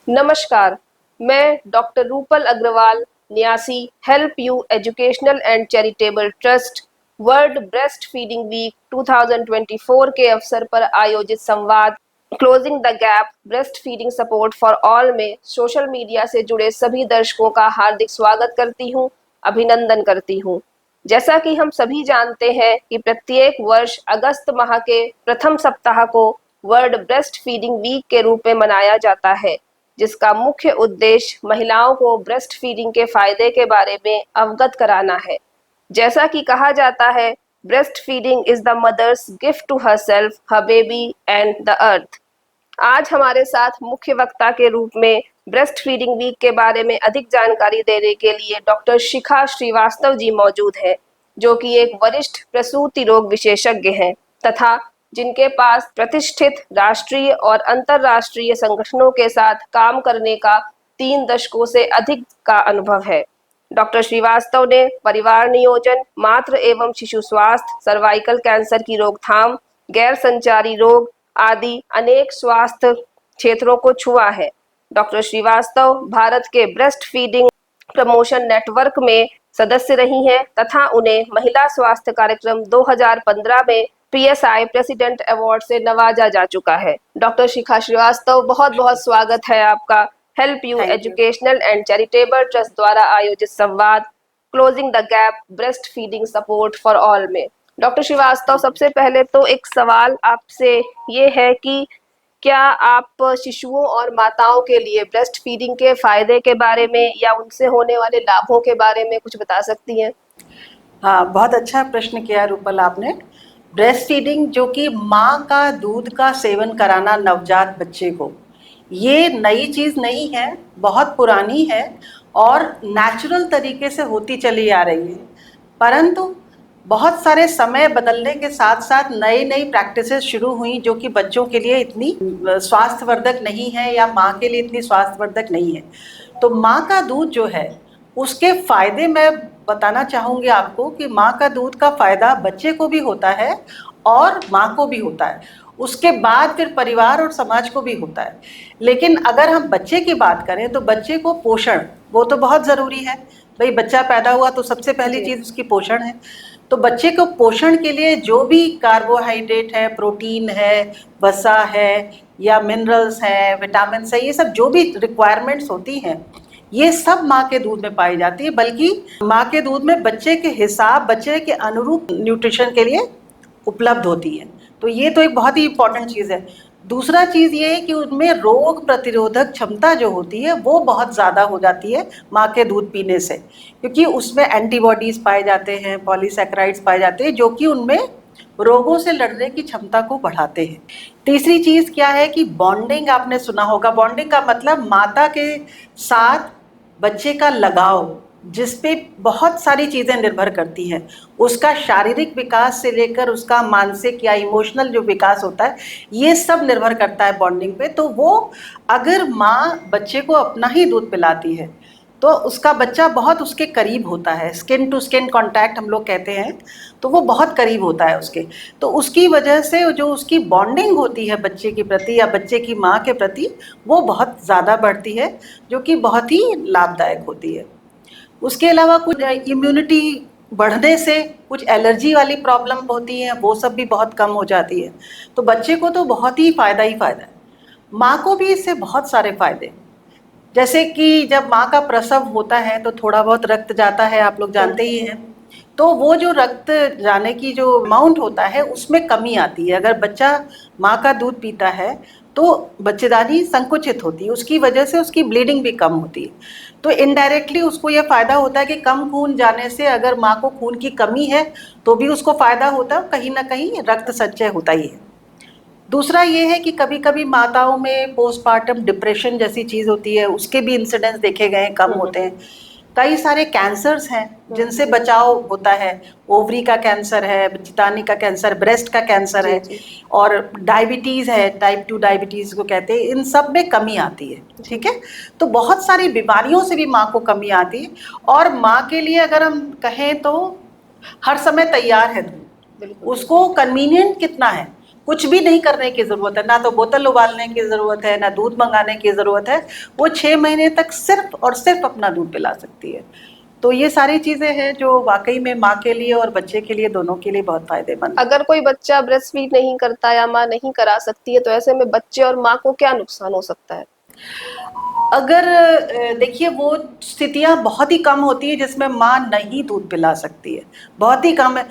नमस्कार, मैं डॉक्टर रूपल अग्रवाल, न्यासी help you educational and charitable trust world breastfeeding week 2024 के अवसर पर आयोजित संवाद closing the gap breastfeeding support for all में सोशल मीडिया से जुड़े सभी दर्शकों का हार्दिक स्वागत करती हूँ, अभिनंदन करती हूँ। जैसा कि हम सभी जानते हैं कि प्रत्येक वर्ष अगस्त माह के प्रथम सप्ताह को वर्ल्ड ब्रेस्ट फीडिंग वीक के रूप में मनाया जाता है, जिसका मुख्य उद्देश्य महिलाओं को ब्रेस्ट फीडिंग के फायदे के बारे में अवगत कराना है। जैसा कि कहा जाता है, breastfeeding is the mother's gift to herself, her baby and the earth. आज हमारे साथ मुख्य वक्ता के रूप में ब्रेस्ट फीडिंग वीक के बारे में अधिक जानकारी देने के लिए डॉक्टर शिखा श्रीवास्तव जी मौजूद हैं, जो कि एक वरिष्ठ प्रसूति रोग विशेषज्ञ हैं तथा जिनके पास प्रतिष्ठित राष्ट्रीय और अंतर्राष्ट्रीय संगठनों के साथ काम करने का 3 दशकों से अधिक का अनुभव है। डॉक्टर श्रीवास्तव ने परिवार नियोजन, मातृ एवं शिशु स्वास्थ्य, सर्वाइकल कैंसर की रोकथाम, गैर संचारी रोग आदि अनेक स्वास्थ्य क्षेत्रों को छुआ है। डॉक्टर श्रीवास्तव भारत के ब्रेस्ट फीडिंग प्रमोशन नेटवर्क में सदस्य रही हैं तथा उन्हें महिला स्वास्थ्य कार्यक्रम 2015 में पीएसआई प्रेसिडेंट अवार्ड से नवाजा जा चुका है। डॉक्टर शिखा श्रीवास्तव, बहुत बहुत स्वागत है आपका help you educational and charitable trust द्वारा आयोजित संवाद closing the gap breastfeeding support for all में। डॉक्टर श्रीवास्तव, सबसे पहले तो एक सवाल आपसे ये है कि क्या आप शिशुओं और माताओं के लिए ब्रेस्ट फीडिंग के फायदे के बारे में या उनसे होने वाले लाभों के बारे में कुछ बता सकती हैं? हाँ, बहुत अच्छा प्रश्न किया रूपल आपने। ब्रेस्ट फीडिंग, जो कि माँ का दूध का सेवन कराना नवजात बच्चे को, ये नई चीज़ नहीं है, बहुत पुरानी है और नेचुरल तरीके से होती चली आ रही है। परंतु बहुत सारे समय बदलने के साथ साथ नई नई प्रैक्टिसेस शुरू हुई जो कि बच्चों के लिए इतनी स्वास्थ्यवर्धक नहीं है या माँ के लिए इतनी स्वास्थ्यवर्धक नहीं है। तो माँ का दूध जो है उसके फायदे मैं बताना चाहूँगी आपको कि माँ का दूध का फायदा बच्चे को भी होता है और माँ को भी होता है, उसके बाद फिर परिवार और समाज को भी होता है। लेकिन अगर हम बच्चे की बात करें तो बच्चे को पोषण वो तो बहुत ज़रूरी है। भाई, बच्चा पैदा हुआ तो सबसे पहली चीज़ उसकी पोषण है। तो बच्चे को पोषण के लिए जो भी कार्बोहाइड्रेट है, प्रोटीन है, वसा है या मिनरल्स हैं, विटामिन है, ये सब जो भी रिक्वायरमेंट्स होती हैं ये सब माँ के दूध में पाई जाती है। बल्कि माँ के दूध में बच्चे के हिसाब, बच्चे के अनुरूप न्यूट्रिशन के लिए उपलब्ध होती है। तो ये तो एक बहुत ही इम्पॉर्टेंट चीज़ है। दूसरा चीज़ ये है कि उनमें रोग प्रतिरोधक क्षमता जो होती है वो बहुत ज़्यादा हो जाती है माँ के दूध पीने से, क्योंकि उसमें एंटीबॉडीज़ पाए जाते हैं, पॉलीसैकेराइड्स पाए जाते हैं, जो कि उनमें रोगों से लड़ने की क्षमता को बढ़ाते हैं। तीसरी चीज़ क्या है कि बॉन्डिंग, आपने सुना होगा, बॉन्डिंग का मतलब माता के साथ बच्चे का लगाव, जिस पे बहुत सारी चीज़ें निर्भर करती हैं। उसका शारीरिक विकास से लेकर उसका मानसिक या इमोशनल जो विकास होता है, ये सब निर्भर करता है बॉन्डिंग पे। तो वो अगर माँ बच्चे को अपना ही दूध पिलाती है तो उसका बच्चा बहुत उसके करीब होता है, स्किन टू स्किन कांटेक्ट हम लोग कहते हैं, तो वो बहुत करीब होता है उसके। तो उसकी वजह से जो उसकी बॉन्डिंग होती है बच्चे के प्रति या बच्चे की माँ के प्रति, वो बहुत ज़्यादा बढ़ती है, जो कि बहुत ही लाभदायक होती है। उसके अलावा कुछ इम्यूनिटी बढ़ने से कुछ एलर्जी वाली प्रॉब्लम होती है, वो सब भी बहुत कम हो जाती है। तो बच्चे को तो बहुत ही फ़ायदा है। माँ को भी इससे बहुत सारे फ़ायदे, जैसे कि जब माँ का प्रसव होता है तो थोड़ा बहुत रक्त जाता है, आप लोग जानते ही हैं। तो वो जो रक्त जाने की जो अमाउंट होता है उसमें कमी आती है। अगर बच्चा माँ का दूध पीता है तो बच्चेदानी संकुचित होती है, उसकी वजह से उसकी ब्लीडिंग भी कम होती है। तो इनडायरेक्टली उसको ये फ़ायदा होता है कि कम खून जाने से अगर माँ को खून की कमी है तो भी उसको फ़ायदा होता है, कहीं ना कहीं रक्त संचय होता ही है। दूसरा ये है कि कभी कभी माताओं में पोस्टमार्टम डिप्रेशन जैसी चीज़ होती है, उसके भी इंसिडेंट्स देखे गए हैं, कम होते हैं। कई सारे कैंसर्स हैं जिनसे बचाव होता है, ओवरी का कैंसर है, चितानी का कैंसर, ब्रेस्ट का कैंसर है, और डायबिटीज़ है, टाइप 2 डायबिटीज़ को कहते हैं, इन सब में कमी आती है। ठीक है, तो बहुत सारी बीमारियों से भी माँ को कमी आती है। और माँ के लिए अगर हम कहें तो हर समय तैयार है दूध, उसको कन्वीनियंट कितना है, कुछ भी नहीं करने की ज़रूरत है, ना तो बोतल उबालने की ज़रूरत है, ना दूध मंगाने की ज़रूरत है। वो 6 महीने तक सिर्फ और सिर्फ अपना दूध पिला सकती है। तो ये सारी चीज़ें हैं जो वाकई में माँ के लिए और बच्चे के लिए, दोनों के लिए बहुत फ़ायदेमंद है। अगर कोई बच्चा ब्रेस्ट फीड नहीं करता या माँ नहीं करा सकती है, तो ऐसे में बच्चे और माँ को क्या नुकसान हो सकता है? अगर देखिए, वो स्थितियाँ बहुत ही कम होती है जिसमें माँ नहीं दूध पिला सकती है, बहुत ही कम है।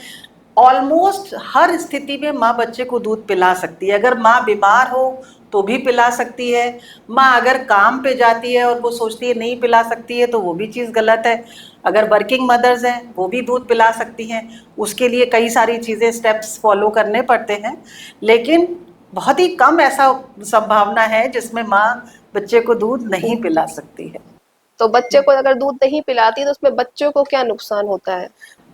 ऑलमोस्ट हर स्थिति में माँ बच्चे को दूध पिला सकती है। अगर माँ बीमार हो तो भी पिला सकती है। माँ अगर काम पे जाती है और वो सोचती है नहीं पिला सकती है, तो वो भी चीज़ गलत है। अगर वर्किंग मदर्स हैं, वो भी दूध पिला सकती हैं। उसके लिए कई सारी चीज़ें, स्टेप्स फॉलो करने पड़ते हैं, लेकिन बहुत ही कम ऐसा संभावना है जिसमें माँ बच्चे को दूध नहीं पिला सकती है। तो बच्चे को अगर दूध नहीं पिलाती तो उसमें बच्चों को क्या नुकसान होता है?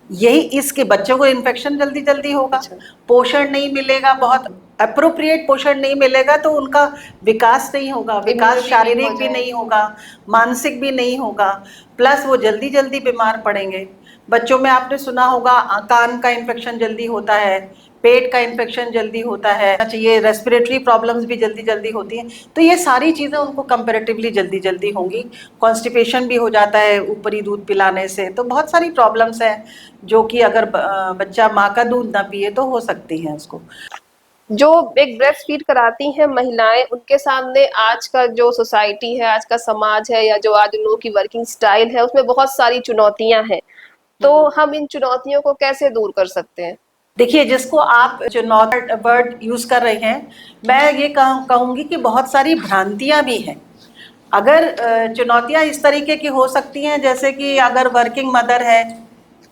यही, इसके बच्चों को इन्फेक्शन जल्दी जल्दी होगा, अच्छा। पोषण नहीं मिलेगा, बहुत अप्रोप्रिएट पोषण नहीं मिलेगा, तो उनका विकास नहीं होगा, विकास इम्यूनिटी वीक हो शारीरिक भी नहीं जाएगी। होगा, मानसिक भी नहीं होगा, प्लस वो जल्दी जल्दी बीमार पड़ेंगे। बच्चों में आपने सुना होगा, कान का इन्फेक्शन जल्दी होता है, पेट का इन्फेक्शन जल्दी होता है, ये रेस्पिरेटरी प्रॉब्लम्स भी जल्दी जल्दी होती हैं। तो ये सारी चीज़ें उनको कंपैरेटिवली जल्दी जल्दी होंगी। कॉन्स्टिपेशन भी हो जाता है ऊपरी दूध पिलाने से। तो बहुत सारी प्रॉब्लम्स हैं जो कि अगर बच्चा माँ का दूध ना पिए तो हो सकती हैं उसको। जो एक ब्रेस्ट फीड कराती हैं महिलाएं, उनके सामने आज का जो सोसाइटी है, आज का समाज है, या जो आज उन लोगों की वर्किंग स्टाइल है, उसमें बहुत सारी चुनौतियां हैं। तो हम इन चुनौतियों को कैसे दूर कर सकते हैं? देखिए, जिसको आप चुनौती वर्ड यूज कर रहे हैं, मैं ये कहूँगी कि बहुत सारी भ्रांतियां भी हैं। अगर चुनौतियां इस तरीके की हो सकती हैं, जैसे कि अगर वर्किंग मदर है,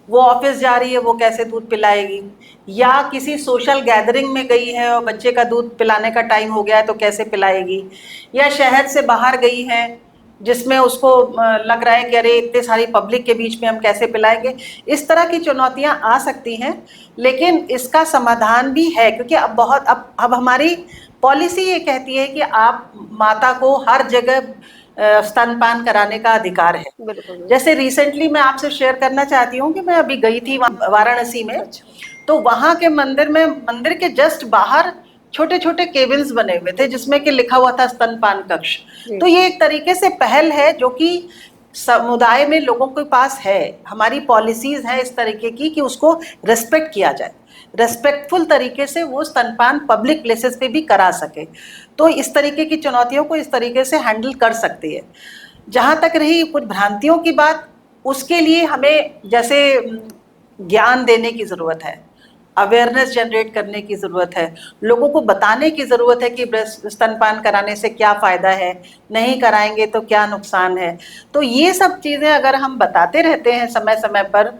वो ऑफिस जा रही है, वो कैसे दूध पिलाएगी, या किसी सोशल गैदरिंग में गई है और बच्चे का दूध पिलाने का टाइम हो गया है तो कैसे पिलाएगी, या शहर से बाहर गई है जिसमें उसको लग रहा है कि अरे इतने सारी पब्लिक के बीच में हम कैसे पिलाएंगे। इस तरह की चुनौतियां आ सकती हैं, लेकिन इसका समाधान भी है, क्योंकि अब हमारी पॉलिसी ये कहती है कि आप माता को हर जगह स्तनपान कराने का अधिकार है। बिल्कुल। जैसे रिसेंटली मैं आपसे शेयर करना चाहती हूँ कि मैं अभी गई थी वाराणसी में। अच्छा। तो वहाँ के मंदिर के जस्ट बाहर छोटे छोटे केबिन्स बने हुए थे जिसमें कि लिखा हुआ था स्तनपान कक्ष। तो ये एक तरीके से पहल है जो कि समुदाय में लोगों के पास है। हमारी पॉलिसीज है इस तरीके की कि उसको रेस्पेक्ट किया जाए, रेस्पेक्टफुल तरीके से वो स्तनपान पब्लिक प्लेसेस पे भी करा सके। तो इस तरीके की चुनौतियों को इस तरीके से हैंडल कर सकती है। जहाँ तक रही कुछ भ्रांतियों की बात, उसके लिए हमें जैसे ज्ञान देने की ज़रूरत है, अवेयरनेस जनरेट करने की ज़रूरत है, लोगों को बताने की ज़रूरत है कि ब्रेस्ट स्तनपान कराने से क्या फ़ायदा है, नहीं कराएंगे तो क्या नुकसान है। तो ये सब चीज़ें अगर हम बताते रहते हैं समय समय पर,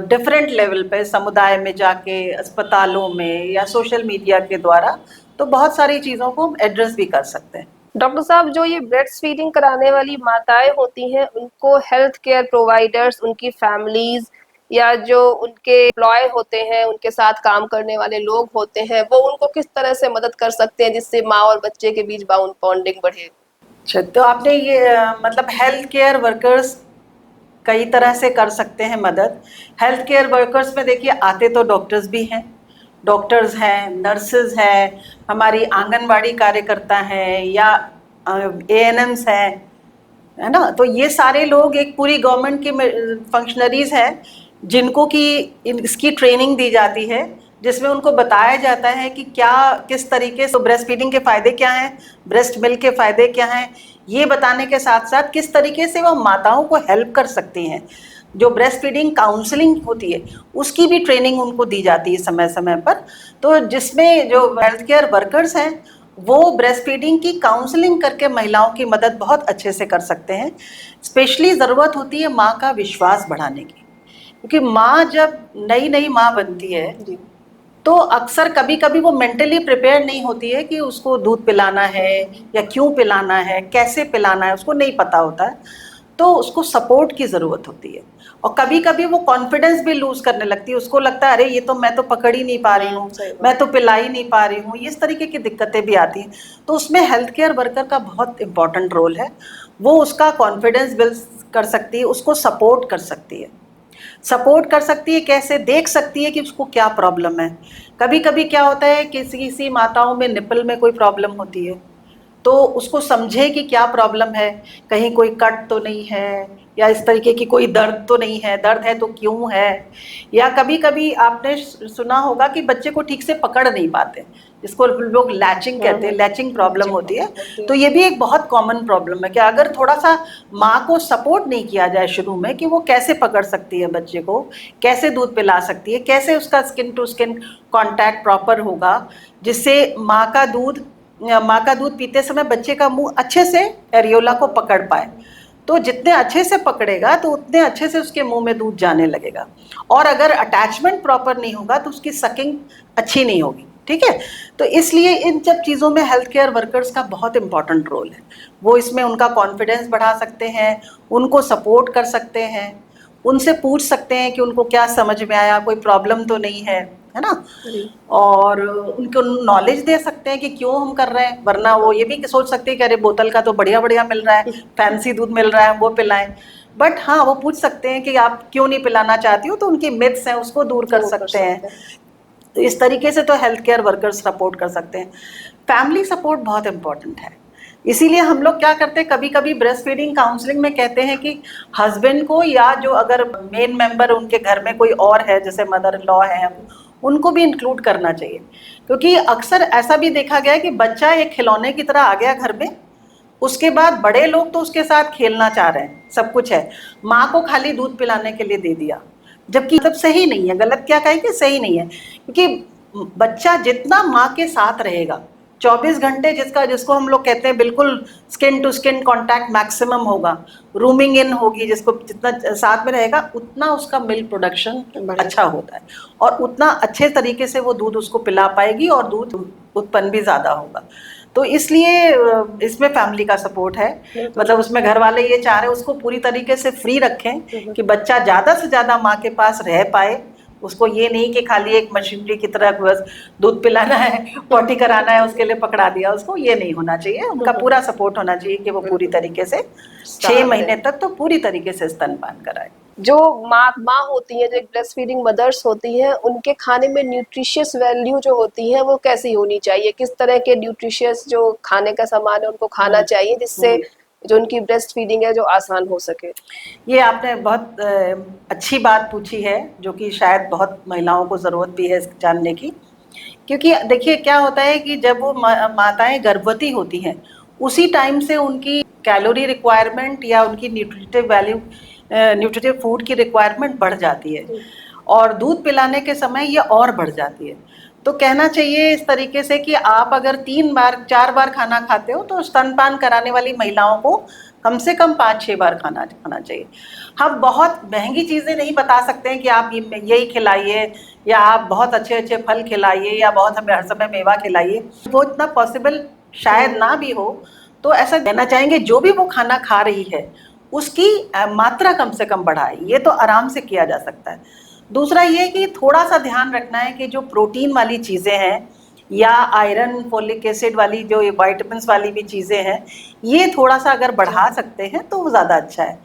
डिफरेंट लेवल पे, समुदाय में जाके, अस्पतालों में, या सोशल मीडिया के द्वारा, तो बहुत सारी चीज़ों को हम एड्रेस भी कर सकते हैं। डॉक्टर साहब, जो ये ब्रेस्ट फीडिंग कराने वाली माताएं होती हैं, उनको हेल्थ केयर प्रोवाइडर्स, उनकी फैमिलीज, या जो उनके एम्प्लॉय होते हैं, उनके साथ काम करने वाले लोग होते हैं, वो उनको किस तरह से मदद कर सकते हैं जिससे माँ और बच्चे के बीच बॉन्डिंग बढ़े? अच्छा, तो आपने ये मतलब हेल्थ केयर वर्कर्स कई तरह से कर सकते हैं मदद। हेल्थ केयर वर्कर्स में देखिए, आते तो डॉक्टर्स भी हैं, डॉक्टर्स हैं, नर्सेज हैं, हमारी आंगनबाड़ी कार्यकर्ता हैं, या एएनएम्स हैं, है ना। तो ये सारे लोग एक पूरी गवर्नमेंट के फंक्शनरीज हैं जिनको कि इसकी ट्रेनिंग दी जाती है, जिसमें उनको बताया जाता है कि क्या, किस तरीके से ब्रेस्ट फीडिंग के फ़ायदे क्या हैं, ब्रेस्ट मिल्क के फ़ायदे क्या हैं, ये बताने के साथ साथ किस तरीके से वो माताओं को हेल्प कर सकती हैं। जो ब्रेस्ट फीडिंग काउंसलिंग होती है उसकी भी ट्रेनिंग उनको दी जाती है समय समय पर। तो जिसमें जो हेल्थ केयर वर्कर्स हैं वो ब्रेस्ट फीडिंग की काउंसलिंग करके महिलाओं की मदद बहुत अच्छे से कर सकते हैं। स्पेशली ज़रूरत होती है माँ का विश्वास बढ़ाने की, क्योंकि माँ जब नई नई माँ बनती है जी। तो अक्सर कभी कभी वो मेंटली प्रिपेयर नहीं होती है कि उसको दूध पिलाना है या क्यों पिलाना है, कैसे पिलाना है, उसको नहीं पता होता है। तो उसको सपोर्ट की ज़रूरत होती है। और कभी कभी वो कॉन्फिडेंस भी लूज करने लगती है, उसको लगता है अरे ये तो मैं तो पकड़ ही नहीं पा रही हूँ, मैं तो पिला ही नहीं पा रही हूँ, इस तरीके की दिक्कतें भी आती हैं। तो उसमें हेल्थ केयर वर्कर का बहुत इंपॉर्टेंट रोल है। वो उसका कॉन्फिडेंस बिल्ड कर सकती है, उसको सपोर्ट कर सकती है। सपोर्ट कर सकती है, कैसे देख सकती है कि उसको क्या प्रॉब्लम है। कभी कभी क्या होता है, किसी किसी माताओं में निपल में कोई प्रॉब्लम होती है, तो उसको समझे कि क्या प्रॉब्लम है, कहीं कोई कट तो नहीं है, या इस तरीके की कोई दर्द तो नहीं है, दर्द है तो क्यों है। या कभी कभी आपने सुना होगा कि बच्चे को ठीक से पकड़ नहीं पाते, जिसको लोग लैचिंग कहते हैं, लैचिंग प्रॉब्लम होती है। तो ये भी एक बहुत कॉमन प्रॉब्लम है कि अगर थोड़ा सा माँ को सपोर्ट नहीं किया जाए शुरू में कि वो कैसे पकड़ सकती है बच्चे को, कैसे दूध पिला सकती है, कैसे उसका skin to skin contact proper होगा, जिससे माँ का दूध पीते समय बच्चे का मुंह अच्छे से एरियोला को पकड़ पाए। तो जितने अच्छे से पकड़ेगा तो उतने अच्छे से उसके मुंह में दूध जाने लगेगा। और अगर अटैचमेंट प्रॉपर नहीं होगा तो उसकी सकिंग अच्छी नहीं होगी, ठीक है। तो इसलिए इन सब चीज़ों में हेल्थ केयर वर्कर्स का बहुत इंपॉर्टेंट रोल है। वो इसमें उनका कॉन्फिडेंस बढ़ा सकते हैं, उनको सपोर्ट कर सकते हैं, उनसे पूछ सकते हैं कि उनको क्या समझ में आया, कोई प्रॉब्लम तो नहीं है ना। और उनको नॉलेज दे सकते हैं कि क्यों हम कर रहे हैं, वरना वो ये भी सोच सकते हैं कि अरे बोतल का तो बढ़िया बढ़िया मिल रहा है, फैंसी दूध मिल रहा है, वो पिलाएं। बट हाँ, वो पूछ सकते हैं कि आप क्यों नहीं पिलाना चाहती हो, तो उनकी मिथ्स हैं उसको दूर कर सकते हैं। तो इस तरीके से तो हेल्थ केयर वर्कर्स सपोर्ट कर सकते हैं। फैमिली सपोर्ट बहुत इंपॉर्टेंट है। इसीलिए हम लोग क्या करते हैं, कभी कभी ब्रेस्ट फीडिंग काउंसलिंग में कहते हैं कि हस्बैंड को, या जो अगर मेन मेंबर उनके घर में कोई और है, जैसे मदर इन लॉ है, उनको भी इंक्लूड करना चाहिए। क्योंकि अक्सर ऐसा भी देखा गया है कि बच्चा एक खिलौने की तरह आ गया घर में, उसके बाद बड़े लोग तो उसके साथ खेलना चाह रहे हैं, सब कुछ है, माँ को खाली दूध पिलाने के लिए दे दिया, जबकि सब सही नहीं है। गलत क्या कहेंगे, सही नहीं है। क्योंकि बच्चा जितना माँ के साथ रहेगा 24 घंटे, जिसको हम लोग कहते हैं बिल्कुल skin to skin contact maximum होगा, रूमिंग इन होगी, जिसको जितना साथ में रहेगा उतना उसका मिल्क प्रोडक्शन अच्छा होता है, और उतना अच्छे तरीके से वो दूध उसको पिला पाएगी, और दूध उत्पन्न भी ज़्यादा होगा। तो इसलिए इसमें फैमिली का सपोर्ट है। मतलब उसमें घर वाले ये चाह रहे हैं उसको पूरी तरीके से फ्री रखें कि बच्चा ज़्यादा से ज़्यादा माँ के पास रह पाए। उसको ये नहीं कि खाली एक मशीनरी की तरह बस दूध पिलाना है, पॉटी कराना है, उसके लिए पकड़ा दिया उसको, ये नहीं होना चाहिए। उनका पूरा सपोर्ट होना चाहिए कि वो पूरी तरीके से 6 महीने तक तो पूरी तरीके से स्तनपान कराए। जो माँ होती हैं, जो एक ब्रेस्ट फीडिंग मदर्स होती हैं, उनके खाने में न्यूट्रिशियस वैल्यू जो होती है वो कैसी होनी चाहिए, किस तरह के न्यूट्रिशियस जो खाने का सामान है उनको खाना चाहिए, जिससे जो उनकी ब्रेस्ट फीडिंग है जो आसान हो सके। ये आपने बहुत अच्छी बात पूछी है, जो कि शायद बहुत महिलाओं को ज़रूरत भी है जानने की। क्योंकि देखिए क्या होता है कि जब वो माताएं गर्भवती होती हैं, उसी टाइम से उनकी कैलोरी रिक्वायरमेंट या उनकी न्यूट्रिटिव फूड की रिक्वायरमेंट बढ़ जाती है, और दूध पिलाने के समय ये और बढ़ जाती है। तो कहना चाहिए इस तरीके से कि आप अगर 3 बार 4 बार खाना खाते हो, तो स्तनपान कराने वाली महिलाओं को कम से कम 5-6 बार खाना खाना चाहिए। हम बहुत महंगी चीज़ें नहीं बता सकते हैं कि आप यही खिलाइए, या आप बहुत अच्छे अच्छे फल खिलाइए, या बहुत हमें हर समय मेवा खिलाइए, वो इतना पॉसिबल शायद ना भी हो। तो ऐसा कहना चाहेंगे, जो भी वो खाना खा रही है उसकी मात्रा कम से कम बढ़ाए, ये तो आराम से किया जा सकता है। दूसरा ये कि थोड़ा सा ध्यान रखना है कि जो प्रोटीन वाली चीज़ें हैं, या आयरन फोलिक एसिड वाली जो वाइटामिन वाली भी चीज़ें हैं, ये थोड़ा सा अगर बढ़ा सकते हैं तो वो ज़्यादा अच्छा है।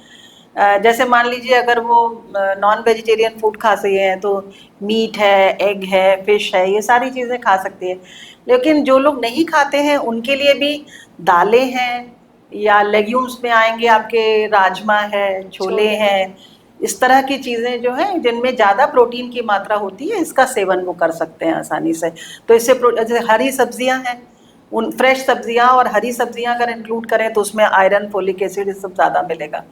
जैसे मान लीजिए अगर वो नॉन वेजिटेरियन फूड खा रही हैं, तो मीट है, एग है, फिश है, ये सारी चीज़ें खा सकती है। लेकिन जो लोग नहीं खाते हैं उनके लिए भी दालें हैं, या लेग्यूम्स में आएंगे आपके राजमा है, छोले हैं, इस तरह की चीज़ें जो हैं जिनमें ज़्यादा प्रोटीन की मात्रा होती है, इसका सेवन वो कर सकते हैं आसानी से। तो इससे जैसे हरी सब्जियां हैं, उन फ्रेश सब्जियां और हरी सब्जियां अगर इंक्लूड करें तो उसमें आयरन फोलिक एसिड ये सब ज़्यादा मिलेगा।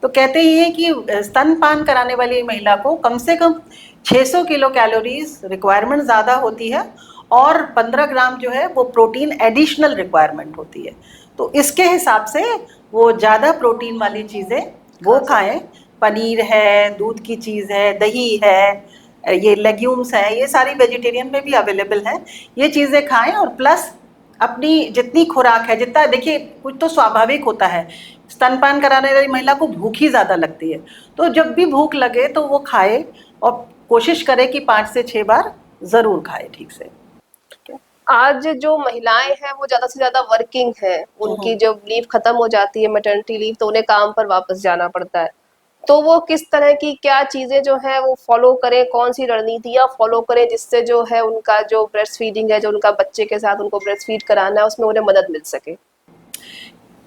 तो कहते ही हैं कि स्तनपान कराने वाली महिला को कम से कम 600 किलो कैलोरीज रिक्वायरमेंट ज़्यादा होती है, और 15 ग्राम जो है वो प्रोटीन एडिशनल रिक्वायरमेंट होती है। तो इसके हिसाब से वो ज़्यादा प्रोटीन वाली चीज़ें वो खाएं। पनीर है, दूध की चीज़ है, दही है, ये लेग्यूम्स हैं, ये सारी वेजिटेरियन में भी अवेलेबल हैं, ये चीज़ें खाएं। और प्लस अपनी जितनी खुराक है, जितना देखिए कुछ तो स्वाभाविक होता है, स्तनपान कराने वाली महिला को भूख ही ज़्यादा लगती है, तो जब भी भूख लगे तो वो खाए, और कोशिश करे कि 5 से 6 बार ज़रूर खाए ठीक से। आज जो महिलाएं हैं वो ज्यादा से ज्यादा वर्किंग हैं, उनकी जब लीव खत्म हो जाती है मैटरनिटी लीव, तो उन्हें काम पर वापस जाना पड़ता है। तो वो किस तरह की क्या चीजें जो है वो फॉलो करें, कौन सी रणनीतियां फॉलो करें जिससे जो है उनका जो ब्रेस्ट फीडिंग है, जो उनका बच्चे के साथ उनको ब्रेस्ट फीड कराना है, उसमें उन्हें मदद मिल सके?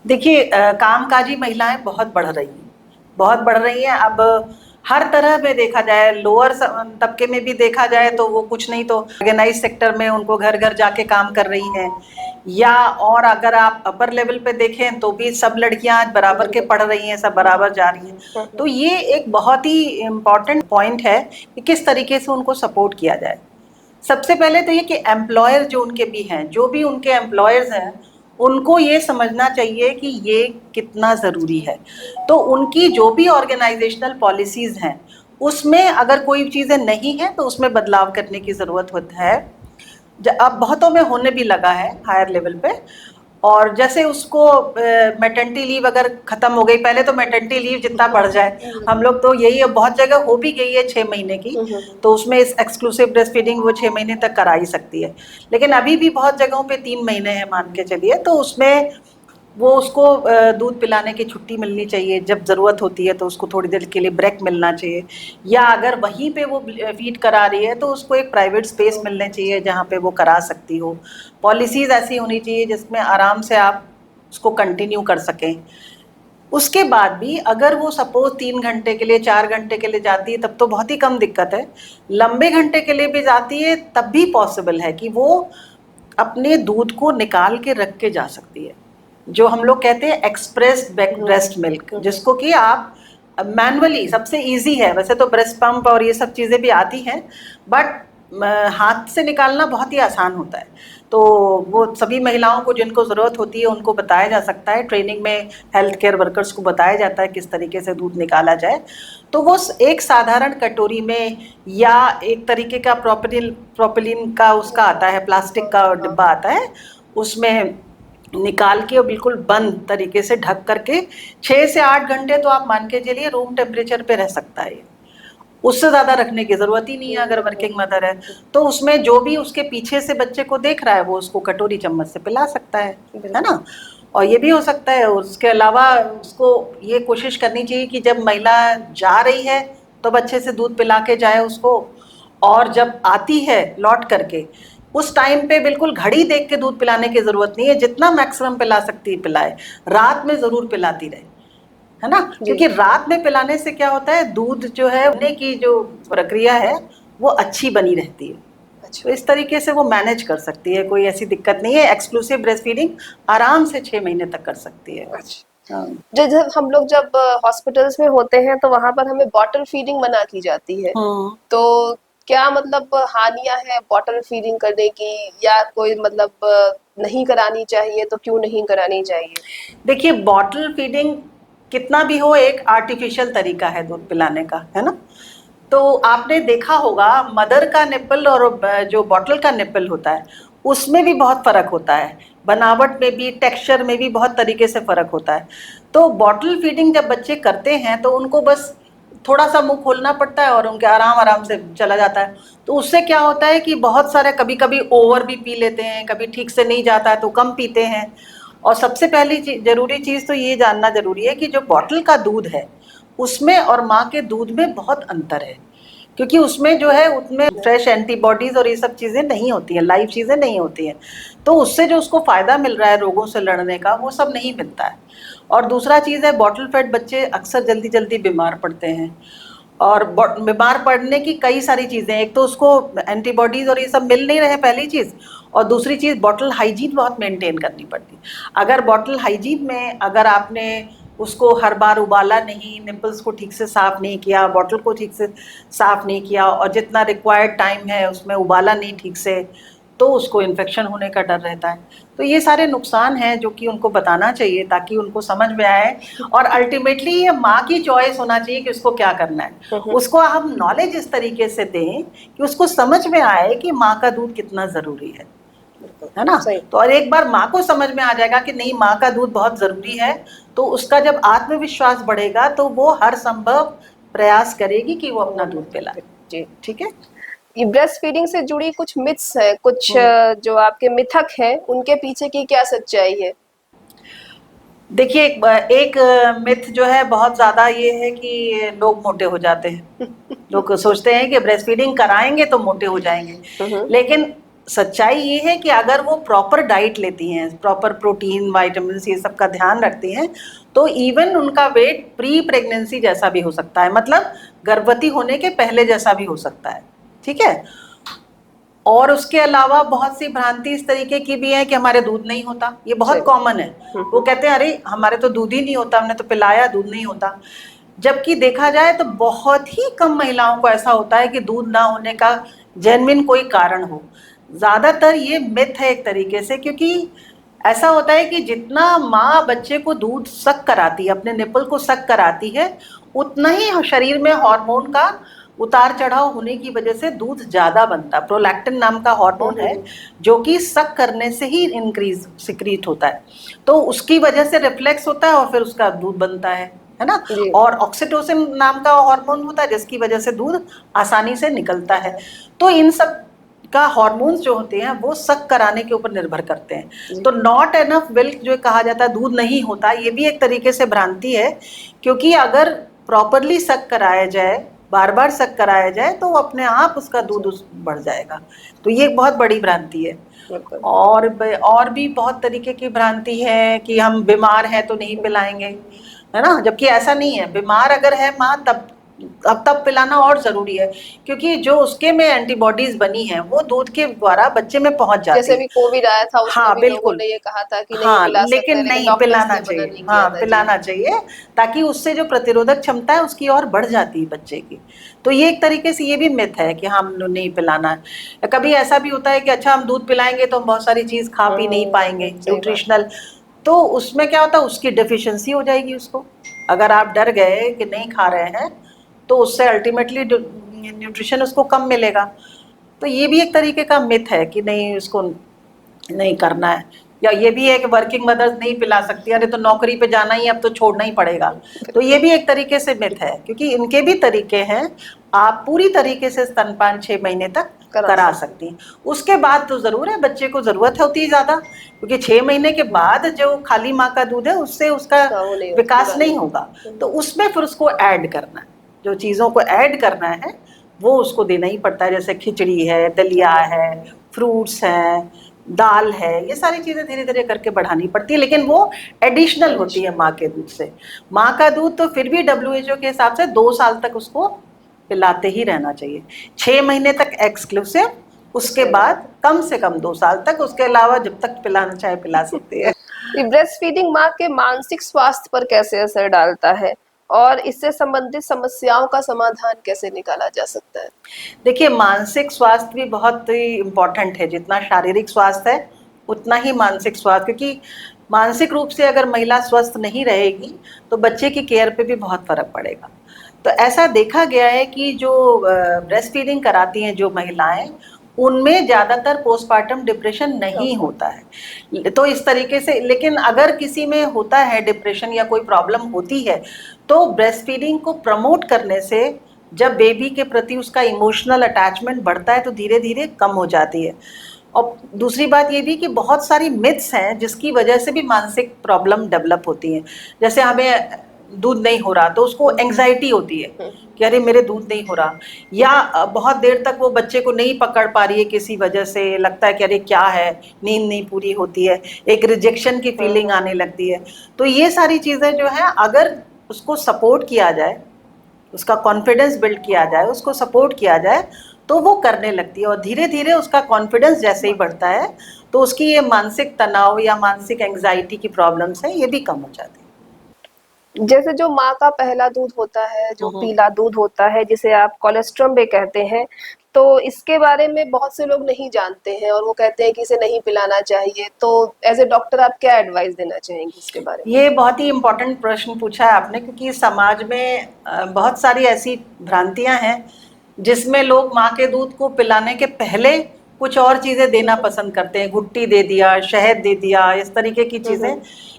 देखिए, कामकाजी महिलाएं बहुत बढ़ रही हैं, बहुत बढ़ रही हैं। अब हर तरह में देखा जाए, लोअर तबके में भी देखा जाए तो वो कुछ नहीं तो ऑर्गेनाइज सेक्टर में उनको घर घर जाके काम कर रही हैं, या और अगर आप अपर लेवल पे देखें तो भी सब लड़कियां आज बराबर के पढ़ रही हैं, सब बराबर जा रही हैं। तो ये एक बहुत ही इम्पॉर्टेंट पॉइंट है कि किस तरीके से उनको सपोर्ट किया जाए। सबसे पहले तो ये कि एम्प्लॉयर जो उनके भी हैं, जो भी उनके एम्प्लॉयर्स हैं, उनको ये समझना चाहिए कि ये कितना ज़रूरी है। तो उनकी जो भी ऑर्गेनाइजेशनल पॉलिसीज़ हैं, उसमें अगर कोई चीज़ें नहीं हैं तो उसमें बदलाव करने की ज़रूरत होता है। अब बहुतों में होने भी लगा है हायर लेवल पे। और जैसे उसको मैटरनिटी लीव अगर खत्म हो गई, पहले तो मैटरनिटी लीव जितना बढ़ जाए, हम लोग तो यही है, बहुत जगह हो भी गई है 6 महीने की, तो उसमें इस एक्सक्लूसिव ब्रेस्ट फीडिंग वो 6 महीने तक करा ही सकती है। लेकिन अभी भी बहुत जगहों पे 3 महीने हैं मान के चलिए, तो उसमें वो उसको दूध पिलाने की छुट्टी मिलनी चाहिए, जब ज़रूरत होती है तो उसको थोड़ी देर के लिए ब्रेक मिलना चाहिए, या अगर वहीं पे वो फीड करा रही है तो उसको एक प्राइवेट स्पेस मिलने चाहिए जहाँ पे वो करा सकती हो। पॉलिसीज़ ऐसी होनी चाहिए जिसमें आराम से आप उसको कंटिन्यू कर सकें। उसके बाद भी अगर वो सपोज 3 घंटे के लिए, 4 घंटे के लिए जाती है, तब तो बहुत ही कम दिक्कत है। लंबे घंटे के लिए भी जाती है तब भी पॉसिबल है कि वो अपने दूध को निकाल के रख के जा सकती है, जो हम लोग कहते हैं एक्सप्रेस ब्रेस्ट मिल्क, जिसको कि आप मैनुअली, सबसे इजी है वैसे तो ब्रेस्ट पंप और ये सब चीज़ें भी आती हैं, बट हाथ से निकालना बहुत ही आसान होता है। तो वो सभी महिलाओं को जिनको ज़रूरत होती है उनको बताया जा सकता है, ट्रेनिंग में हेल्थ केयर वर्कर्स को बताया जाता है किस तरीके से दूध निकाला जाए। तो वो एक साधारण कटोरी में, या एक तरीके का प्रोपिलीन का उसका आता है, प्लास्टिक का डिब्बा आता है, उसमें निकाल के और बिल्कुल बंद तरीके से ढक करके 6 से 8 घंटे तो आप मान के चलिए रूम टेम्परेचर पे रह सकता है। उससे ज़्यादा रखने की ज़रूरत ही नहीं है अगर वर्किंग मदर है। तो उसमें जो भी उसके पीछे से बच्चे को देख रहा है वो उसको कटोरी चम्मच से पिला सकता है ना। और ये भी हो सकता है, उसके अलावा उसको ये कोशिश करनी चाहिए कि जब महिला जा रही है तो बच्चे से दूध पिला के जाए उसको, और जब आती है लौट करके उस टाइम पे बिल्कुल घड़ी देख के दूध पिलाने की ज़रूरत नहीं है, जितना मैक्सिमम पिला सकती है पिलाए। रात में ज़रूर पिलाती रहे, है ना, क्योंकि रात में पिलाने से क्या होता है, दूध जो है बनने की जो प्रक्रिया है वो अच्छी बनी रहती है। तो इस तरीके से वो मैनेज कर सकती है, कोई ऐसी दिक्कत नहीं है। एक्सक्लूसिव ब्रेस्ट फीडिंग आराम से 6 महीने तक कर सकती है। हाँ। जब हम लोग जब हॉस्पिटल्स में होते हैं तो वहां पर हमें बॉटल फीडिंग मना की जाती है, तो क्या मतलब हानियां हैं बॉटल फीडिंग करने की, या कोई मतलब नहीं करानी चाहिए तो क्यों नहीं करानी चाहिए? देखिए, बॉटल फीडिंग कितना भी हो एक आर्टिफिशियल तरीका है दूध पिलाने का, है ना। तो आपने देखा होगा मदर का निप्पल और जो बॉटल का निप्पल होता है उसमें भी बहुत फ़र्क होता है, बनावट में भी, टेक्सचर में भी बहुत तरीके से फ़र्क होता है। तो बॉटल फीडिंग जब बच्चे करते हैं तो उनको बस थोड़ा सा मुंह खोलना पड़ता है और उनके आराम आराम से चला जाता है। तो उससे क्या होता है कि बहुत सारे कभी कभी ओवर भी पी लेते हैं, कभी ठीक से नहीं जाता है तो कम पीते हैं। और सबसे पहली ज़रूरी चीज़ तो ये जानना ज़रूरी है कि जो बॉटल का दूध है उसमें और माँ के दूध में बहुत अंतर है, क्योंकि उसमें जो है उसमें फ्रेश एंटीबॉडीज़ और ये सब चीज़ें नहीं होती हैं, लाइव चीज़ें नहीं होती हैं। तो उससे जो उसको फ़ायदा मिल रहा है रोगों से लड़ने का, वो सब नहीं मिलता है। और दूसरा चीज़ है, बॉटल फेड बच्चे अक्सर जल्दी जल्दी बीमार पड़ते हैं। और बीमार पड़ने की कई सारी चीज़ें, एक तो उसको एंटीबॉडीज़ और ये सब मिल नहीं रहे पहली चीज़, और दूसरी चीज़ बॉटल हाइजीन बहुत मेंटेन करनी पड़ती है। अगर बॉटल हाइजीन में अगर आपने उसको हर बार उबाला नहीं, निपल्स को ठीक से साफ़ नहीं किया, बॉटल को ठीक से साफ़ नहीं किया, और जितना रिक्वायर्ड टाइम है उसमें उबाला नहीं ठीक से, तो उसको इन्फेक्शन होने का डर रहता है। तो ये सारे नुकसान हैं जो कि उनको बताना चाहिए ताकि उनको समझ में आए। और अल्टीमेटली ये माँ की चॉइस होना चाहिए कि उसको क्या करना है। उसको हम नॉलेज इस तरीके से दें कि उसको समझ में आए कि माँ का दूध कितना ज़रूरी है ना। तो और एक बार माँ को समझ में आ जाएगा कि नहीं, माँ का दूध बहुत ज़रूरी है, तो उसका जब आत्मविश्वास बढ़ेगा तो वो हर संभव प्रयास करेगी कि वो अपना दूध पिलाए। जी, ठीक है। ये ब्रेस्ट फीडिंग से जुड़ी कुछ मिथ्स है, कुछ जो आपके मिथक हैं, उनके पीछे की क्या सच्चाई है? देखिए, एक मिथ जो है बहुत ज्यादा ये है कि लोग मोटे हो जाते हैं। लोग सोचते हैं कि ब्रेस्ट फीडिंग कराएंगे तो मोटे हो जाएंगे, लेकिन सच्चाई ये है कि अगर वो प्रॉपर डाइट लेती हैं, प्रॉपर प्रोटीन वाइटामिन ये सब का ध्यान रखती हैं, तो इवन उनका वेट प्री प्रेगनेंसी जैसा भी हो सकता है, मतलब गर्भवती होने के पहले जैसा भी हो सकता है। ठीक है। और उसके अलावा बहुत सी भ्रांति इस तरीके की भी है कि हमारे दूध नहीं होता, ये बहुत सही। कॉमन है। वो कहते हैं अरे हमारे तो दूध ही नहीं होता, हमने तो पिलाया, दूध नहीं होता। जबकि देखा जाए तो बहुत ही कम महिलाओं को ऐसा होता है कि दूध ना होने का जेन्युइन कोई कारण हो। ज्यादातर ये मिथ है एक तरीके से, क्योंकि ऐसा होता है कि जितना माँ बच्चे को दूध सक कराती है, अपने निपल को सक कराती है, उतना ही शरीर में हार्मोन का उतार चढ़ाव होने की वजह से दूध ज्यादा बनता है। प्रोलैक्टिन नाम का हार्मोन है जो कि सक करने से ही इंक्रीज सिक्रीट होता है, तो उसकी वजह से रिफ्लेक्स होता है और फिर उसका दूध बनता है ना। जी। और ऑक्सीटोसिन नाम का हार्मोन होता है जिसकी वजह से दूध आसानी से निकलता है। तो इन सब का हार्मोन्स जो होते हैं वो सक कराने के ऊपर निर्भर करते हैं। तो नॉट एनफ मिल्क जो कहा जाता है, दूध नहीं होता, ये भी एक तरीके से भ्रांति है, क्योंकि अगर प्रॉपरली सक कराया जाए, बार बार सक कराया जाए, तो अपने आप उसका दूध बढ़ जाएगा। तो ये एक बहुत बड़ी भ्रांति है। और भी बहुत तरीके की भ्रांति है कि हम बीमार हैं तो नहीं पिलाएंगे, है ना। जबकि ऐसा नहीं है, बीमार अगर है माँ तब पिलाना और जरूरी है, क्योंकि जो उसके में एंटीबॉडीज बनी है वो दूध के द्वारा बच्चे में पहुंच जाती जैसे है। भी कोविड आया था उसमें हाँ भी लोगों बिल्कुल। ने ये कहा था कि नहीं हाँ पिला सकते, लेकिन लेकिन नहीं, डॉक्टर्स पिलाना ने मना चाहिए, नहीं किया हाँ था। जी। पिलाना चाहिए, ताकि उससे जो प्रतिरोधक क्षमता है उसकी और बढ़ जाती है बच्चे की। तो ये एक तरीके से ये भी मिथ है कि हम नहीं पिलाना है। कभी ऐसा भी होता है कि अच्छा हम दूध पिलाएंगे तो हम बहुत सारी चीज खा पी नहीं पाएंगे सही बात। न्यूट्रिशनल, तो उसमें क्या होता है, उसकी डिफिशियंसी हो जाएगी उसको। अगर आप डर गए कि नहीं खा रहे हैं तो उससे अल्टीमेटली न्यूट्रिशन उसको कम मिलेगा। तो ये भी एक तरीके का मिथ है कि नहीं, उसको नहीं करना है। या ये भी है कि वर्किंग मदर्स नहीं पिला सकती, अरे तो नौकरी पे जाना ही, अब तो छोड़ना ही पड़ेगा। तो ये भी एक तरीके से मिथ है, क्योंकि इनके भी तरीके हैं। आप पूरी तरीके से स्तनपान 6 महीने तक करा सकती हैं। उसके बाद तो जरूर है, बच्चे को जरूरत होती है ज्यादा, क्योंकि 6 महीने के बाद जो खाली माँ का दूध है उससे उसका विकास नहीं होगा, तो उसमें फिर उसको ऐड करना है, जो चीजों को ऐड करना है वो उसको देना ही पड़ता है। जैसे खिचड़ी है, दलिया है, फ्रूट्स हैं, दाल है, ये सारी चीजें धीरे धीरे करके बढ़ानी पड़ती है, लेकिन वो एडिशनल होती है माँ के दूध से। माँ का दूध तो फिर भी WHO के हिसाब से 2 साल तक उसको पिलाते ही रहना चाहिए, 6 महीने तक एक्सक्लूसिव, उसके बाद कम से कम 2 साल तक, उसके अलावा जब तक पिलाना चाहे पिला सकती है। ब्रेस्ट फीडिंग माँ के मानसिक स्वास्थ्य पर कैसे असर डालता है और इससे संबंधित समस्याओं का समाधान कैसे निकाला जा सकता है? देखिए, मानसिक स्वास्थ्य भी बहुत ही इम्पोर्टेंट है, जितना शारीरिक स्वास्थ्य है उतना ही मानसिक स्वास्थ्य, क्योंकि मानसिक रूप से अगर महिला स्वस्थ नहीं रहेगी तो बच्चे की केयर पे भी बहुत फर्क पड़ेगा। तो ऐसा देखा गया है कि जो ब्रेस्ट फीडिंग कराती हैं जो महिलाएं, उनमें ज़्यादातर पोस्टपार्टम डिप्रेशन नहीं होता है। तो इस तरीके से, लेकिन अगर किसी में होता है डिप्रेशन या कोई प्रॉब्लम होती है, तो ब्रेस्ट फीडिंग को प्रमोट करने से जब बेबी के प्रति उसका इमोशनल अटैचमेंट बढ़ता है तो धीरे धीरे कम हो जाती है। और दूसरी बात ये भी कि बहुत सारी मिथ्स हैं जिसकी वजह से भी मानसिक प्रॉब्लम डेवलप होती हैं। जैसे हमें दूध नहीं हो रहा तो उसको एंग्जाइटी होती है कि अरे मेरे दूध नहीं हो रहा, या बहुत देर तक वो बच्चे को नहीं पकड़ पा रही है किसी वजह से, लगता है कि अरे क्या है, नींद नहीं पूरी होती है, एक रिजेक्शन की फीलिंग आने लगती है। तो ये सारी चीज़ें जो है, अगर उसको सपोर्ट किया जाए, उसका कॉन्फिडेंस बिल्ड किया जाए, उसको सपोर्ट किया जाए, तो वो करने लगती है। और धीरे धीरे उसका कॉन्फिडेंस जैसे ही बढ़ता है तो उसकी ये मानसिक तनाव या मानसिक एंग्जाइटी की प्रॉब्लम्स है ये भी कम हो जाती है। जैसे जो माँ का पहला दूध होता है, जो पीला दूध होता है, जिसे आप कोलेस्ट्रम भी कहते हैं, तो इसके बारे में बहुत से लोग नहीं जानते हैं और वो कहते हैं कि इसे नहीं पिलाना चाहिए। तो एज ए डॉक्टर आप क्या एडवाइस देना चाहेंगे इसके बारे में? ये बहुत ही इम्पोर्टेंट प्रश्न पूछा है आपने, क्योंकि समाज में बहुत सारी ऐसी भ्रांतियां हैं जिसमें लोग माँ के दूध को पिलाने के पहले कुछ और चीजें देना पसंद करते हैं, घुट्टी दे दिया, शहद दे दिया, इस तरीके की चीजें,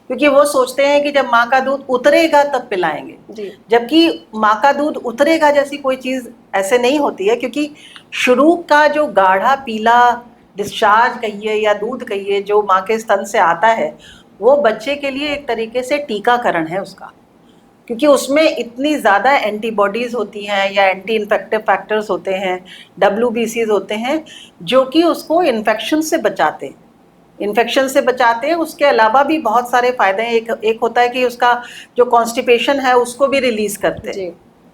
क्योंकि वो सोचते हैं कि जब माँ का दूध उतरेगा तब पिलाएंगे। जबकि माँ का दूध उतरेगा जैसी कोई चीज ऐसे नहीं होती है, क्योंकि शुरू का जो गाढ़ा पीला डिस्चार्ज कहिए या दूध कहिए जो माँ के स्तन से आता है, वो बच्चे के लिए एक तरीके से टीकाकरण है उसका, क्योंकि उसमें इतनी ज़्यादा एंटीबॉडीज़ होती हैं या एंटी इन्फेक्टिव फैक्टर्स होते हैं, WBCs होते हैं, जो कि उसको इन्फेक्शन से बचाते हैं, उसके अलावा भी बहुत सारे फ़ायदे हैं। एक होता है कि उसका जो कॉन्स्टिपेशन है उसको भी रिलीज़ करते हैं, जी।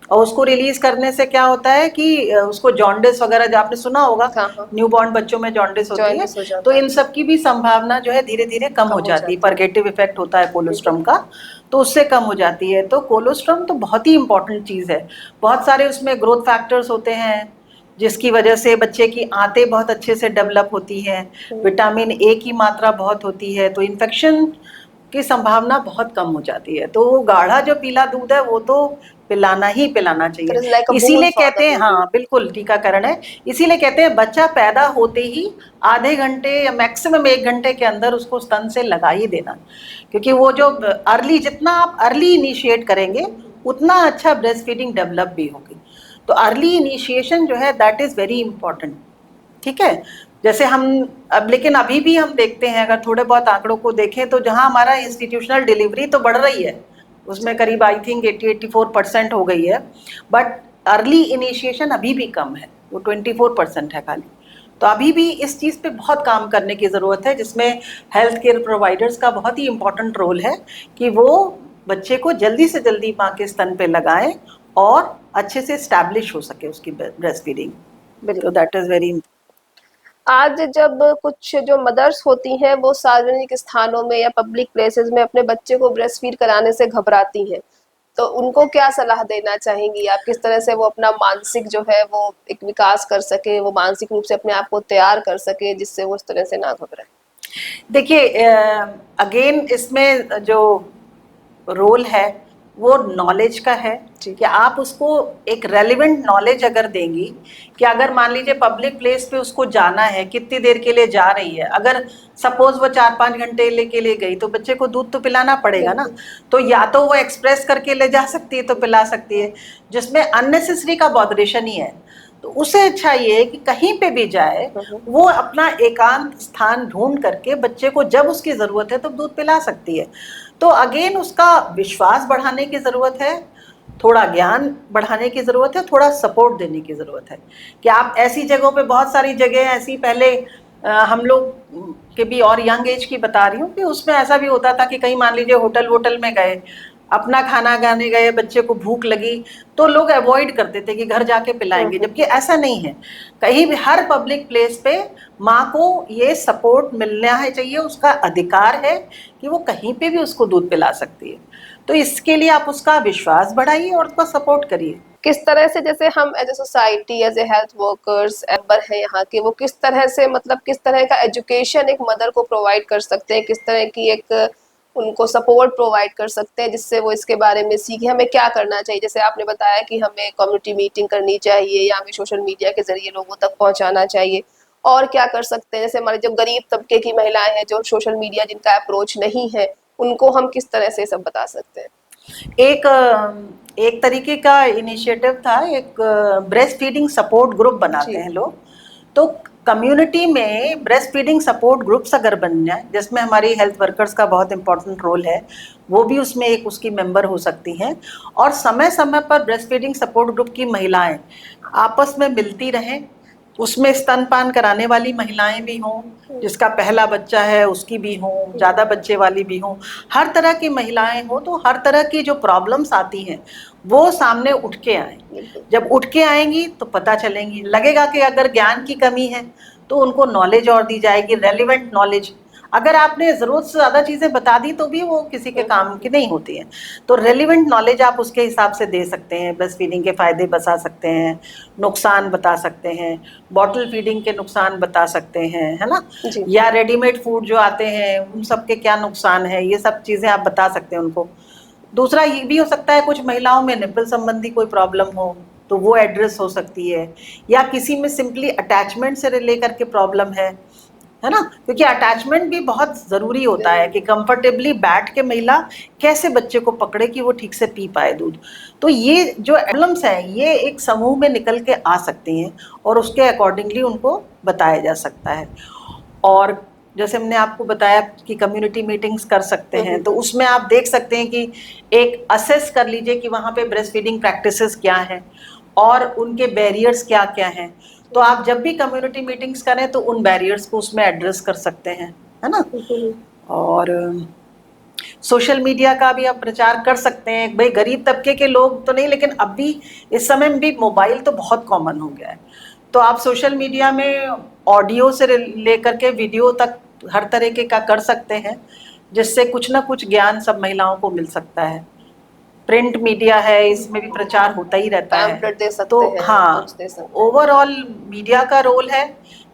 और उसको रिलीज करने से क्या होता है कि उसको जॉन्डिस वगैरह जो आपने सुना होगा, हाँ, हाँ। न्यूबॉर्न बच्चों में जॉन्डिस होती है, जॉइंटिस हो तो जाता है। इन सब की भी संभावना जो है धीरे धीरे कम कम हो हो जाती है। जाती है। परगेटिव इफेक्ट होता है बिल्कुल। कोलोस्ट्रम का, तो उससे कम हो जाती है। तो कोलोस्ट्रम तो बहुत ही इंपॉर्टेंट चीज़ है। बहुत सारे उसमें ग्रोथ फैक्टर्स होते हैं जिसकी वजह से बच्चे की आंतें बहुत अच्छे से डेवलप होती हैं, विटामिन ए की मात्रा बहुत होती है, तो इन्फेक्शन की संभावना बहुत कम हो जाती है। तो वो गाढ़ा जो पीला दूध है वो तो पिलाना ही पिलाना It चाहिए। is like a boon इसीलिए for the कहते हैं, baby. हाँ बिल्कुल टीकाकरण है। इसीलिए कहते हैं बच्चा पैदा होते ही आधे घंटे या मैक्सिमम 1 घंटे के अंदर उसको स्तन से लगा ही देना, क्योंकि वो जो अर्ली, जितना आप अर्ली इनिशिएट करेंगे उतना अच्छा ब्रेस्ट फीडिंग डेवलप भी होगी। तो अर्ली इनिशिएशन जो है दैट इज़ वेरी इंपॉर्टेंट। ठीक है, जैसे हम अब, लेकिन अभी भी हम देखते हैं, अगर थोड़े बहुत आंकड़ों को देखें तो जहां हमारा इंस्टीट्यूशनल डिलीवरी तो बढ़ रही है, उसमें करीब आई थिंक 80-84% हो गई है, बट अर्ली इनिशिएशन अभी भी कम है, वो 24% है खाली। तो अभी भी इस चीज़ पे बहुत काम करने की ज़रूरत है, जिसमें हेल्थ केयर प्रोवाइडर्स का बहुत ही इंपॉर्टेंट रोल है कि वो बच्चे को जल्दी से जल्दी माँ के स्तन पे लगाएं और अच्छे से स्टैब्लिश हो सके उसकी ब्रेस्ट फीडिंग। बिल्कुल। तो दैट इज़ वेरी। आज जब कुछ जो मदर्स होती हैं वो सार्वजनिक स्थानों में या पब्लिक प्लेसेस में अपने बच्चे को ब्रेस्ट फीड कराने से घबराती हैं, तो उनको क्या सलाह देना चाहेंगी आप? किस तरह से वो अपना मानसिक जो है वो एक विकास कर सके, वो मानसिक रूप से अपने आप को तैयार कर सके, जिससे वो उस तरह से ना घबराए? देखिए, अगेन इसमें जो रोल है वो नॉलेज का है जी। कि आप उसको एक रेलिवेंट नॉलेज अगर देंगी, कि अगर मान लीजिए पब्लिक प्लेस पे उसको जाना है, कितनी देर के लिए जा रही है, अगर सपोज वो 4-5 घंटे के लिए गई तो बच्चे को दूध तो पिलाना पड़ेगा ना। तो या तो वो एक्सप्रेस करके ले जा सकती है तो पिला सकती है, जिसमें अननेसेसरी का बॉदरेशन ही है। तो उसे अच्छा ये है कि कहीं पे भी जाए वो अपना एकांत स्थान ढूंढ करके बच्चे को जब उसकी ज़रूरत है तो दूध पिला सकती है। तो अगेन उसका विश्वास बढ़ाने की ज़रूरत है, थोड़ा ज्ञान बढ़ाने की ज़रूरत है, थोड़ा सपोर्ट देने की ज़रूरत है कि आप ऐसी जगहों पे, बहुत सारी जगह ऐसी, पहले हम लोग के भी और यंग एज की बता रही हूँ कि उसमें ऐसा भी होता था कि कहीं मान लीजिए होटल में गए, अपना खाना खाने गए, बच्चे को भूख लगी तो लोग अवॉइड करते थे कि घर जाके पिलाएंगे, जबकि ऐसा नहीं है। कहीं भी हर पब्लिक प्लेस पे माँ को ये सपोर्ट मिलना है चाहिए, उसका अधिकार है कि वो कहीं पे भी उसको दूध पिला सकती है। तो इसके लिए आप उसका विश्वास बढ़ाइए और उसका सपोर्ट करिए। किस तरह से, जैसे हम as a society, as a health workers member हैं यहाँ के, वो किस तरह से, मतलब किस तरह का एजुकेशन एक मदर को प्रोवाइड कर सकते हैं, किस तरह की एक उनको सपोर्ट प्रोवाइड कर सकते हैं जिससे वो इसके बारे में सीखे? हमें क्या करना चाहिए? जैसे आपने बताया कि हमें कम्युनिटी मीटिंग करनी चाहिए या हमें सोशल मीडिया के जरिए लोगों तक पहुंचाना चाहिए, और क्या कर सकते हैं? जैसे हमारे जो गरीब तबके की महिलाएं हैं जो सोशल मीडिया जिनका अप्रोच नहीं है, उनको हम किस तरह से सब बता सकते हैं? एक तरीके का इनिशिएटिव था, एक ब्रेस्ट फीडिंग सपोर्ट ग्रुप बनाते हैं लोग। तो कम्युनिटी में ब्रेस्ट फीडिंग सपोर्ट ग्रुप्स अगर बन जाए, जिसमें हमारी हेल्थ वर्कर्स का बहुत इंपॉर्टेंट रोल है, वो भी उसमें एक उसकी मेंबर हो सकती हैं, और समय समय पर ब्रेस्ट फीडिंग सपोर्ट ग्रुप की महिलाएं आपस में मिलती रहें। उसमें स्तनपान कराने वाली महिलाएं भी हों, जिसका पहला बच्चा है उसकी भी हों, ज़्यादा बच्चे वाली भी हों, हर तरह की महिलाएं हों, तो हर तरह की जो प्रॉब्लम्स आती हैं वो सामने उठ के आएँ। जब उठ के आएंगी तो पता चलेंगी, लगेगा कि अगर ज्ञान की कमी है तो उनको नॉलेज और दी जाएगी, रेलिवेंट नॉलेज। अगर आपने ज़रूरत से ज़्यादा चीज़ें बता दी तो भी वो किसी के काम की नहीं होती हैं। तो रेलिवेंट नॉलेज आप उसके हिसाब से दे सकते हैं, ब्रेस्ट फीडिंग के फ़ायदे बता सकते हैं, नुकसान बता सकते हैं, बॉटल फीडिंग के नुकसान बता सकते हैं, है ना, या रेडीमेड फूड जो आते हैं उन सब के क्या नुकसान है, ये सब चीज़ें आप बता सकते हैं उनको। दूसरा ये भी हो सकता है कुछ महिलाओं में निप्पल संबंधी कोई प्रॉब्लम हो तो वो एड्रेस हो सकती है, या किसी में सिंपली अटैचमेंट से लेकर के प्रॉब्लम है ना, क्योंकि अटैचमेंट भी बहुत ज़रूरी होता है कि कंफर्टेबली बैठ के महिला कैसे बच्चे को पकड़े कि वो ठीक से पी पाए दूध। तो ये जो प्रॉब्लम्स हैं ये एक समूह में निकल के आ सकती हैं और उसके अकॉर्डिंगली उनको बताया जा सकता है। और जैसे हमने आपको बताया कि कम्युनिटी मीटिंग्स कर सकते हैं, तो उसमें आप देख सकते हैं कि एक असेस कर लीजिए कि वहाँ पे ब्रेस्ट फीडिंग प्रैक्टिसेस क्या हैं और उनके बैरियर्स क्या क्या हैं। तो आप जब भी कम्युनिटी मीटिंग्स करें तो उन बैरियर्स को उसमें एड्रेस कर सकते हैं, है ना। और सोशल मीडिया का भी आप प्रचार कर सकते हैं। भाई गरीब तबके के लोग तो नहीं, लेकिन अब भी इस समय में भी मोबाइल तो बहुत कॉमन हो गया है, तो आप सोशल मीडिया में ऑडियो से लेकर के वीडियो तक हर तरीके का कर सकते हैं, जिससे कुछ ना कुछ ज्ञान सब महिलाओं को मिल सकता है। प्रिंट मीडिया है, इसमें भी प्रचार होता ही रहता है। पैम्पलेट दे तो सकते हैं, कुछ हाँ, दे सकते हैं। ओवरऑल मीडिया का रोल है,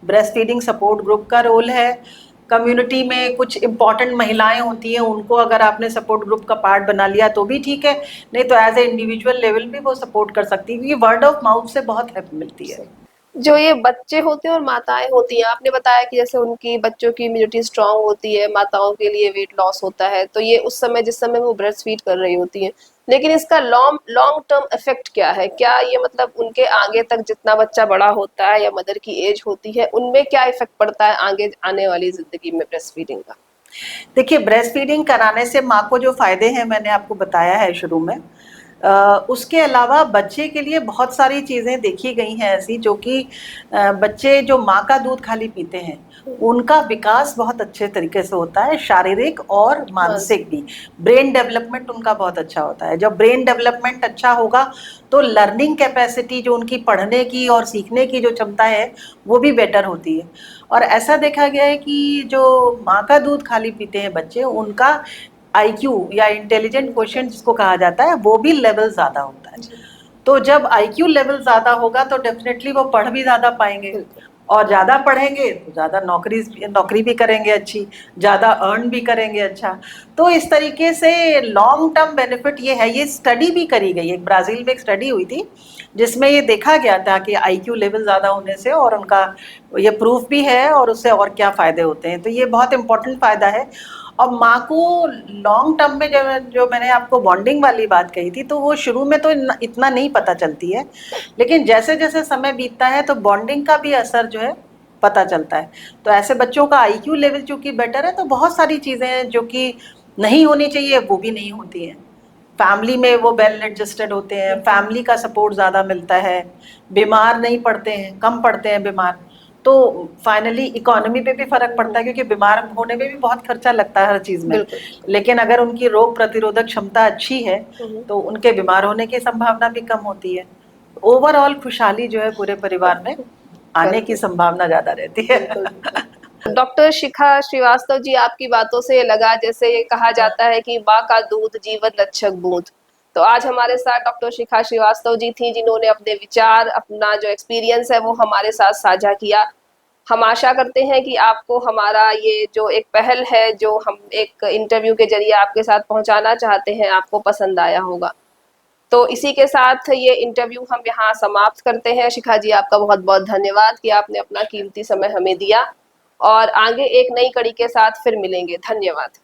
ब्रेस्ट फीडिंग सपोर्ट ग्रुप का रोल है, कम्युनिटी में कुछ इम्पॉर्टेंट महिलाएं होती हैं उनको अगर आपने सपोर्ट ग्रुप का पार्ट बना लिया तो भी ठीक है, नहीं तो एज ए इंडिविजुअल लेवल भी वो सपोर्ट कर सकती है, क्योंकि वर्ड ऑफ माउथ से बहुत हेल्प मिलती है। जो ये बच्चे होते हैं और माताएं होती हैं, आपने बताया कि जैसे उनकी बच्चों की इम्यूनिटी स्ट्रांग होती है, माताओं के लिए वेट लॉस होता है, तो ये उस समय जिस समय वो ब्रेस्ट फीड कर रही होती हैं, लेकिन इसका लॉन्ग लॉन्ग टर्म इफेक्ट क्या है? क्या ये मतलब उनके आगे तक जितना बच्चा बड़ा होता है या मदर की एज होती है, उनमें क्या इफेक्ट पड़ता है आगे आने वाली जिंदगी में ब्रेस्ट फीडिंग का? देखिए, ब्रेस्ट फीडिंग कराने से माँ को जो फायदे हैं मैंने आपको बताया है शुरू में। उसके अलावा बच्चे के लिए बहुत सारी चीज़ें देखी गई हैं ऐसी, जो कि बच्चे जो माँ का दूध खाली पीते हैं उनका विकास बहुत अच्छे तरीके से होता है, शारीरिक और मानसिक भी। ब्रेन डेवलपमेंट उनका बहुत अच्छा होता है। जब ब्रेन डेवलपमेंट अच्छा होगा तो लर्निंग कैपेसिटी, जो उनकी पढ़ने की और सीखने की जो क्षमता है, वो भी बेटर होती है। और ऐसा देखा गया है कि जो माँ का दूध खाली पीते हैं बच्चे, उनका आईक्यू या इंटेलिजेंट क्वेश्चन जिसको कहा जाता है, वो भी लेवल ज़्यादा होता है। तो जब आईक्यू लेवल ज़्यादा होगा तो डेफिनेटली वो पढ़ भी ज़्यादा पाएंगे, बिल्कुल। और ज़्यादा पढ़ेंगे तो ज़्यादा नौकरी भी करेंगे अच्छी, ज़्यादा अर्न भी करेंगे अच्छा। तो इस तरीके से लॉन्ग टर्म बेनिफिट ये है। ये स्टडी भी करी गई, एक ब्राज़ील में एक स्टडी हुई थी जिसमें ये देखा गया था कि आईक्यू लेवल ज़्यादा होने से, और उनका ये प्रूफ भी है, और उससे और क्या फ़ायदे होते हैं। तो ये बहुत इंपॉर्टेंट फ़ायदा है। और माँ को लॉन्ग टर्म में जो मैंने आपको बॉन्डिंग वाली बात कही थी, तो वो शुरू में तो इतना नहीं पता चलती है, लेकिन जैसे जैसे समय बीतता है तो बॉन्डिंग का भी असर जो है पता चलता है। तो ऐसे बच्चों का आईक्यू लेवल चूंकि बेटर है, तो बहुत सारी चीज़ें हैं जो कि नहीं होनी चाहिए वो भी नहीं होती हैं। फैमिली में वो वेल एडजस्टेड होते हैं, फैमिली का सपोर्ट ज़्यादा मिलता है, बीमार नहीं पड़ते हैं, कम पड़ते हैं बीमार। तो फाइनली इकोनॉमी पे भी फर्क पड़ता है, क्योंकि बीमार होने में भी बहुत खर्चा लगता है हर चीज़ में। बिल्कुल, बिल्कुल। लेकिन अगर उनकी रोग प्रतिरोधक क्षमता अच्छी है तो उनके बीमार होने की संभावना भी कम होती है। ओवरऑल खुशहाली जो है पूरे परिवार में आने की बिल्कुल, संभावना ज़्यादा रहती है। बिल्कुल, बिल्कुल। डॉक्टर शिखा श्रीवास्तव जी, आपकी बातों से ये लगा जैसे ये कहा जाता है कि माँ का दूध जीवन रक्षक बूंद। तो आज हमारे साथ डॉक्टर शिखा श्रीवास्तव जी थी, जिन्होंने अपने विचार, अपना जो एक्सपीरियंस है वो हमारे साथ साझा किया। हम आशा करते हैं कि आपको हमारा ये जो एक पहल है, जो हम एक इंटरव्यू के जरिए आपके साथ पहुंचाना चाहते हैं, आपको पसंद आया होगा। तो इसी के साथ ये इंटरव्यू हम यहाँ समाप्त करते हैं। शिखा जी, आपका बहुत बहुत धन्यवाद कि आपने अपना कीमती समय हमें दिया, और आगे एक नई कड़ी के साथ फिर मिलेंगे। धन्यवाद।